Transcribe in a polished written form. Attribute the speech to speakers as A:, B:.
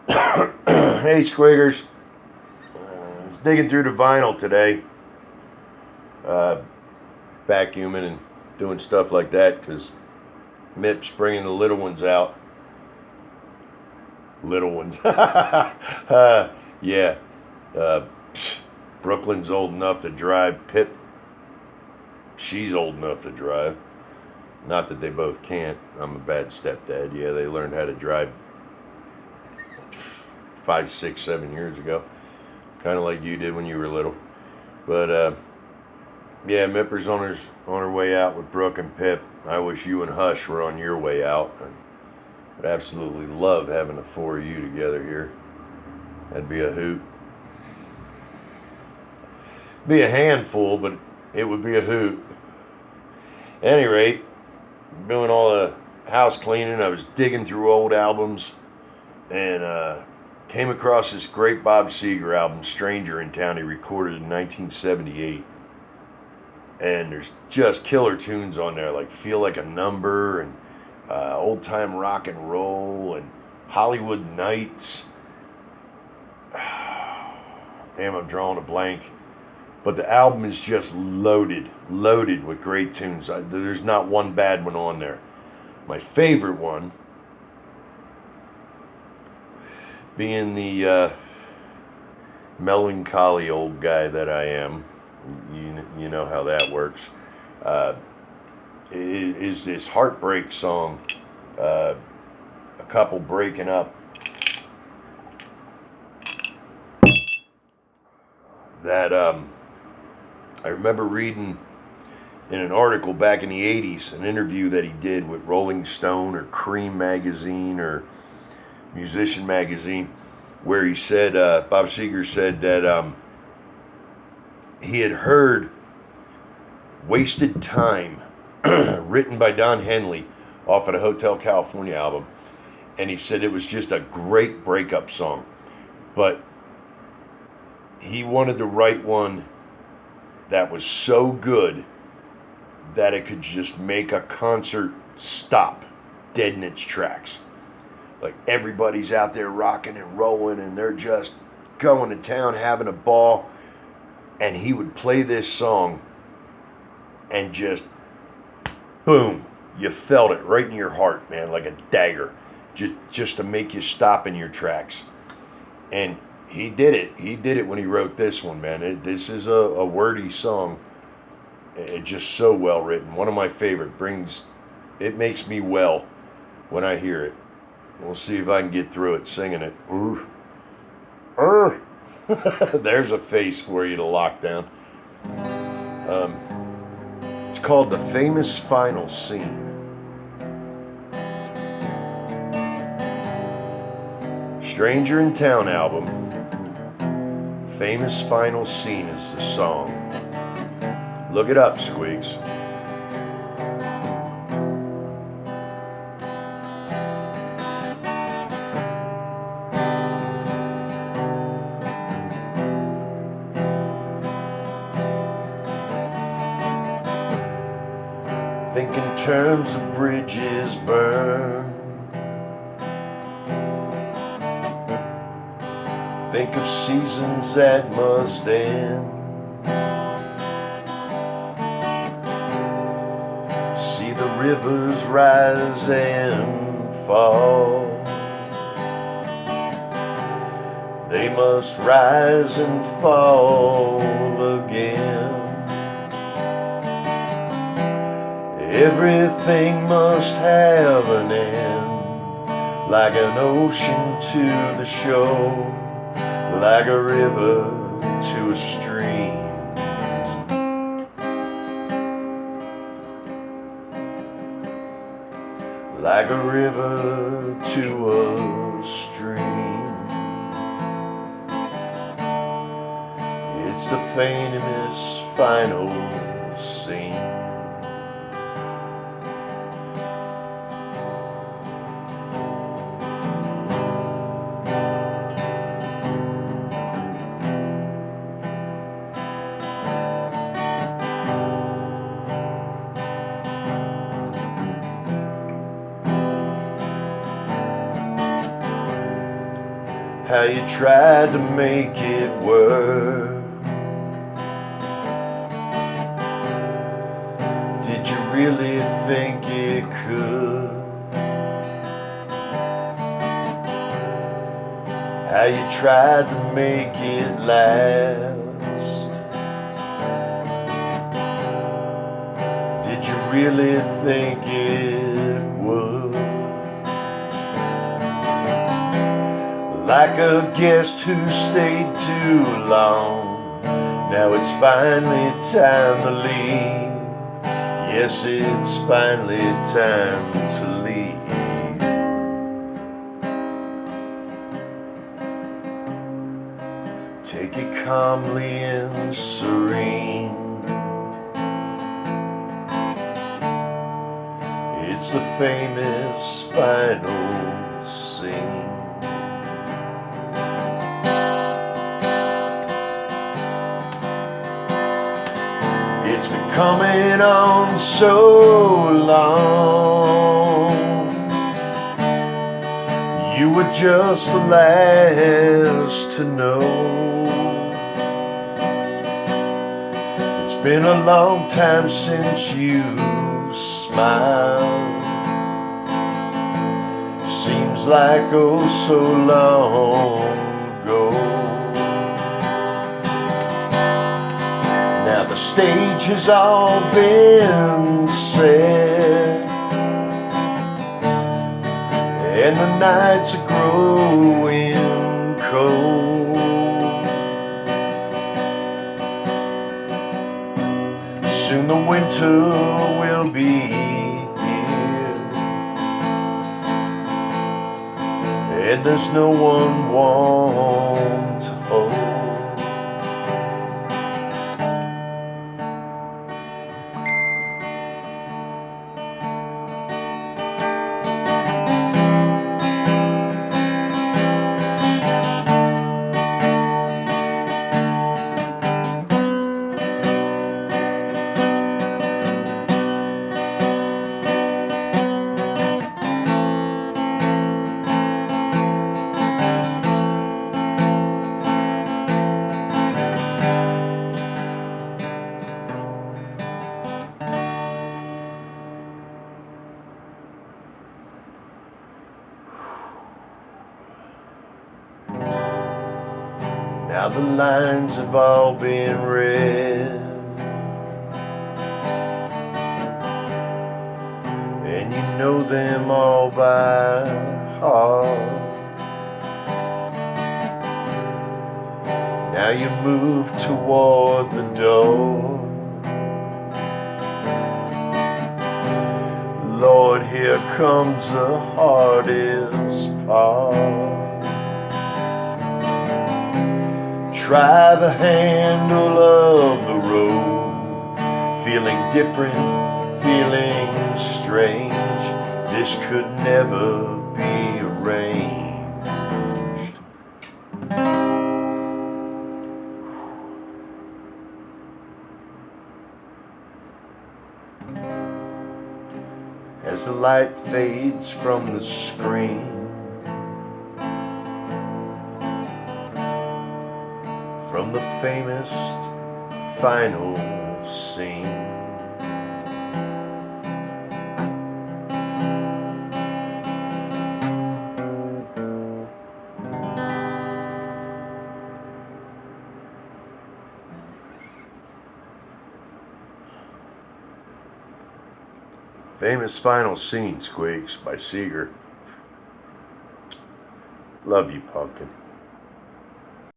A: Hey, Squiggers. I was digging through the vinyl today, uh, vacuuming and doing stuff like that because MIP's bringing the little ones out. Little ones. Yeah. Uh, Brooklyn's old enough to drive. Pip, she's old enough to drive. Not that they both can't. I'm a bad stepdad. Yeah, they learned how to drive 5, 6, 7 years ago. Kind of like you did when you were little. But yeah, Mipper's on her way out with Brooke and Pip. I wish you and Hush were on your way out. I'd absolutely love having the four of you together here. That'd be a hoot. Be a handful, but it would be a hoot. At any rate, doing all the house cleaning, I was digging through old albums and came across this great Bob Seger album, Stranger in Town. He recorded in 1978. And there's just killer tunes on there like Feel Like a Number and Old Time Rock and Roll and Hollywood Nights. Damn, I'm drawing a blank. But the album is just loaded with great tunes. There's not one bad one on there. My favorite one being the melancholy old guy that I am. You know how that works. Uh, is this heartbreak song, a couple breaking up, that I remember reading in an article back in the 80s, an interview that he did with Rolling Stone or Cream magazine or Musician magazine, where he said, Bob Seger said that he had heard Wasted Time, written by Don Henley, off of the Hotel California album. And he said it was just a great breakup song. But he wanted to write one that was so good that it could just make a concert stop dead in its tracks. Like everybody's out there rocking and rolling and they're just going to town having a ball. And he would play this song and just boom, you felt it right in your heart, man, like a dagger, just to make you stop in your tracks. And he did it when he wrote this one, man. This is a wordy song. It's just so well written, one of my favorite. It makes me well when I hear it. We'll see if I can get through it singing it. Ooh. There's a face for you to lock down. It's called The Famous Final Scene. Stranger in Town album. Famous Final Scene is the song. Look it up, Squeaks. Think in terms of bridges burned. Think of seasons that must end. See the rivers rise and fall. They must rise and fall again. Everything must have an end, like an ocean to the shore, like a river to a stream. Like a river to a stream. It's the famous final scene. how you tried to make it work. Did you really think it could? How you tried to make it last. Did you really think it would? Like a guest who stayed too long, now it's finally time to leave. Yes, it's finally time to leave. Take it calmly and serene. It's the famous final scene. It's been coming on so long. You were just the last to know. It's been a long time since you've smiled. Seems like oh so long ago. Now the stage has all been set, and the nights are growing cold. Soon the winter will be here, and there's no one warm to hold. Now the lines have all been read, and you know them all by heart. Now you move toward the door. Lord, here comes the hardest part. Try the handle of the road, feeling different, feeling strange. This could never be arranged. As the light fades from the screen, from the famous final scene, famous final scene, Squeaks by Seger. Love you, Pumpkin.